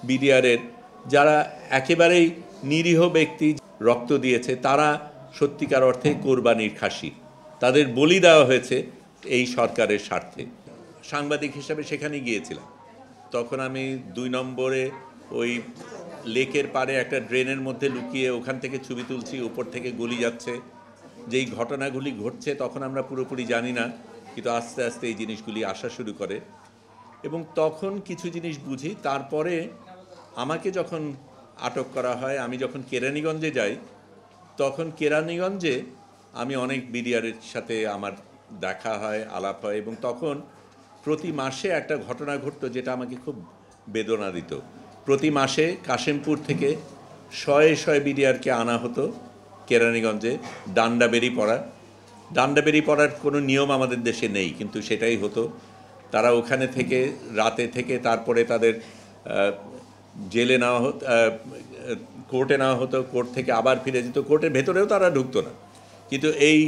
বিডিআরের যারা একেবারেই নিরীহ ব্যক্তি রক্ত দিয়েছে, তারা সত্যিকার অর্থে কোরবানির খাসি। তাদের বলি দেওয়া হয়েছে এই সরকারের স্বার্থে। সাংবাদিক হিসাবে সেখানে গিয়েছিলাম। তখন আমি ২ নম্বরে ওই লেকের পাড়ে একটা ড্রেনের মধ্যে লুকিয়ে ওখান থেকে ছবি তুলছি, উপর থেকে গুলি যাচ্ছে। যেই ঘটনাগুলি ঘটছে তখন আমরা পুরোপুরি জানি না, কিন্তু আস্তে আস্তে এই জিনিসগুলি আসা শুরু করে এবং তখন কিছু জিনিস বুঝি। তারপরে আমাকে যখন আটক করা হয়, আমি যখন কেরানীগঞ্জে যাই, তখন কেরানীগঞ্জে আমি অনেক বিডিআরের সাথে আমার দেখা হয়, আলাপ হয় এবং তখন প্রতি মাসে একটা ঘটনা ঘটতো যেটা আমাকে খুব বেদনা দিত। প্রতি মাসে কাশিমপুর থেকে শয়ে শয়ে বিডিআরকে আনা হতো কেরানীগঞ্জে ডান্ডাবেরি পড়ার কোনো নিয়ম আমাদের দেশে নেই, কিন্তু সেটাই হতো। তারা ওখানে থেকে রাতে থেকে তারপরে তাদের জেলে নেওয়া হতো, কোর্টে নেওয়া হতো, কোর্ট থেকে আবার ফিরে যেত। কোর্টের ভেতরেও তারা ঢুকতো না, কিন্তু এই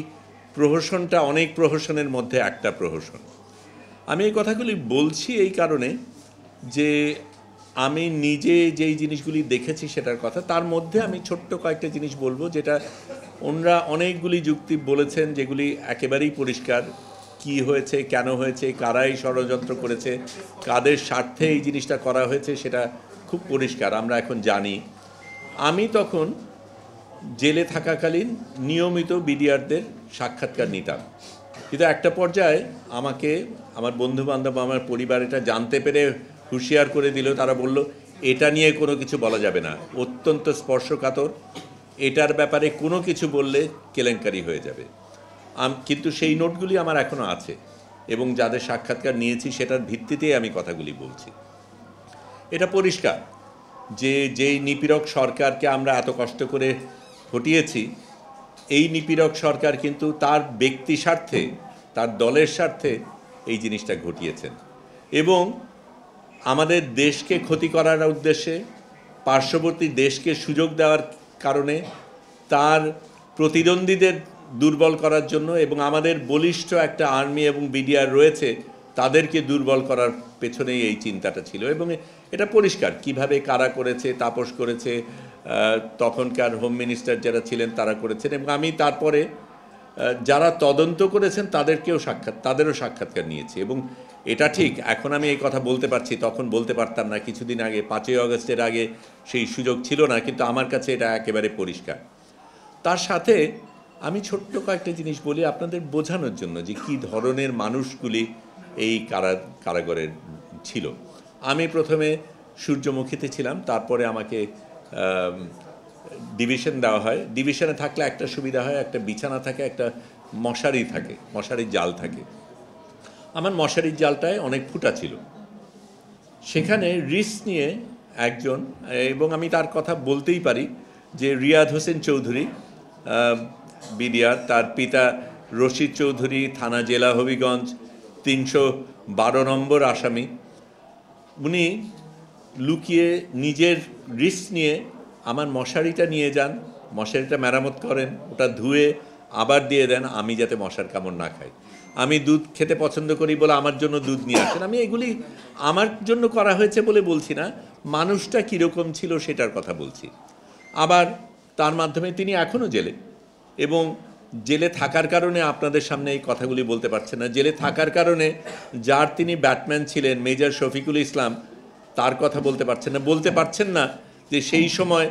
প্রহসনটা অনেক প্রহসনের মধ্যে একটা প্রহসন। আমি এই কথাগুলি বলছি এই কারণে যে আমি নিজে যেই জিনিসগুলি দেখেছি সেটার কথা, তার মধ্যে আমি ছোট্ট কয়েকটা জিনিস বলবো যেটা ওনারা অনেকগুলি যুক্তি বলেছেন, যেগুলি একেবারেই পরিষ্কার। কি হয়েছে, কেন হয়েছে, কারাই ষড়যন্ত্র করেছে, কাদের স্বার্থে এই জিনিসটা করা হয়েছে, সেটা খুব পরিষ্কার, আমরা এখন জানি। আমি তখন জেলে থাকাকালীন নিয়মিত বিডিআরদের সাক্ষাৎকার নিতাম, কিন্তু একটা পর্যায়ে আমাকে আমার বন্ধুবান্ধব, আমার পরিবার এটা জানতে পেরে হুঁশিয়ার করে দিল। তারা বলল, এটা নিয়ে কোনো কিছু বলা যাবে না, অত্যন্ত স্পর্শকাতর, এটার ব্যাপারে কোনো কিছু বললে কেলেঙ্কারি হয়ে যাবে। কিন্তু সেই নোটগুলি আমার এখনও আছে এবং যাদের সাক্ষাৎকার নিয়েছি সেটার ভিত্তিতেই আমি কথাগুলি বলছি। এটা পরিষ্কার যে যেই নিপীড়ক সরকারকে আমরা এত কষ্ট করে হটিয়েছি, এই নিপীড়ক সরকার কিন্তু তার ব্যক্তি স্বার্থে, তার দলের স্বার্থে এই জিনিসটা ঘটিয়েছেন এবং আমাদের দেশকে ক্ষতি করার উদ্দেশ্যে, পার্শ্ববর্তী দেশকে সুযোগ দেওয়ার কারণে, তার প্রতিদ্বন্দ্বীদের দুর্বল করার জন্য এবং আমাদের বলিষ্ঠ একটা আর্মি এবং বিডিআর রয়েছে তাদেরকে দুর্বল করার পেছনেই এই চিন্তাটা ছিল। এবং এটা পরিষ্কার কিভাবে কারা করেছে, তাপস করেছে, তখনকার হোম মিনিস্টার যারা ছিলেন তারা করেছেন এবং আমি তারপরে যারা তদন্ত করেছেন তাদেরও সাক্ষাৎকার নিয়েছি। এবং এটা ঠিক, এখন আমি এই কথা বলতে পারছি, তখন বলতে পারতাম না। কিছুদিন আগে 5ই আগস্টের আগে সেই সুযোগ ছিল না, কিন্তু আমার কাছে এটা একেবারে পরিষ্কার। তার সাথে আমি ছোট্ট কয়েকটা জিনিস বলি আপনাদের বোঝানোর জন্য যে কী ধরনের মানুষগুলি এই কারাগারের ছিল। আমি প্রথমে সূর্যমুখীতে ছিলাম, তারপরে আমাকে ডিভিশন দেওয়া হয়। ডিভিশনে থাকলে একটা সুবিধা হয়, একটা বিছানা থাকে, একটা মশারি থাকে, মশারির জাল থাকে। আমার মশারির জালটায় অনেক ফুটা ছিল। সেখানে রিস্ক নিয়ে একজন, এবং আমি তার কথা বলতেই পারি, যে রিয়াদ হোসেন চৌধুরী বিডিআর, তার পিতা রশিদ চৌধুরী, থানা জেলা হবিগঞ্জ, 312 নম্বর আসামি। উনি লুকিয়ে নিজের রিস্ক নিয়ে আমার মশারিটা নিয়ে যান, মশারিটা মেরামত করেন, ওটা ধুয়ে আবার দিয়ে দেন আমি যাতে মশার কামড় না খাই। আমি দুধ খেতে পছন্দ করি বলে আমার জন্য দুধ নিয়ে আসেন। আমি এগুলি আমার জন্য করা হয়েছে বলে বলছি না, মানুষটা কীরকম ছিল সেটার কথা বলছি। আবার তার মাধ্যমে তিনি এখনও জেলে, এবং জেলে থাকার কারণে আপনাদের সামনে এই কথাগুলি বলতে পারছেন না। জেলে থাকার কারণে যার তিনি ব্যাটম্যান ছিলেন, মেজর শফিকুল ইসলাম, তার কথা বলতে পারছেন না যে সেই সময়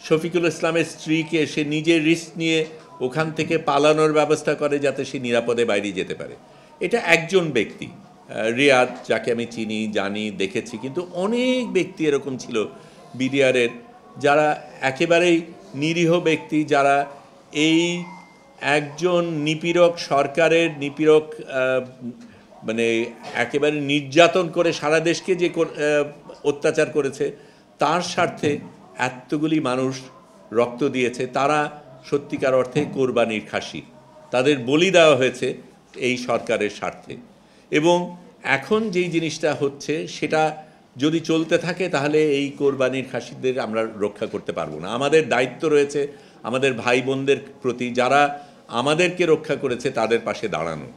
শফিকুল ইসলামের স্ত্রীকে সে নিজের রিস্ক নিয়ে ওখান থেকে পালানোর ব্যবস্থা করে যাতে সে নিরাপদে বাইরে যেতে পারে। এটা একজন ব্যক্তি, রিয়াদ, যাকে আমি চিনি, জানি, দেখেছি, কিন্তু অনেক ব্যক্তি এরকম ছিল বিডিআরের যারা একেবারেই নিরীহ ব্যক্তি, যারা এই একজন নিপীড়ক সরকারের মানে একেবারে নির্যাতন করে সারা দেশকে যে অত্যাচার করেছে, তার স্বার্থে এতগুলি মানুষ রক্ত দিয়েছে। তারা সত্যিকার অর্থে কোরবানির খাসি। তাদের বলি দেওয়া হয়েছে এই সরকারের স্বার্থে। এবং এখন যেই জিনিসটা হচ্ছে সেটা যদি চলতে থাকে তাহলে এই কোরবানির খাসিদের আমরা রক্ষা করতে পারবো না। আমাদের দায়িত্ব রয়েছে আমাদের ভাই বোনদের প্রতি, যারা আমাদেরকে রক্ষা করেছে তাদের পাশে দাঁড়ানো।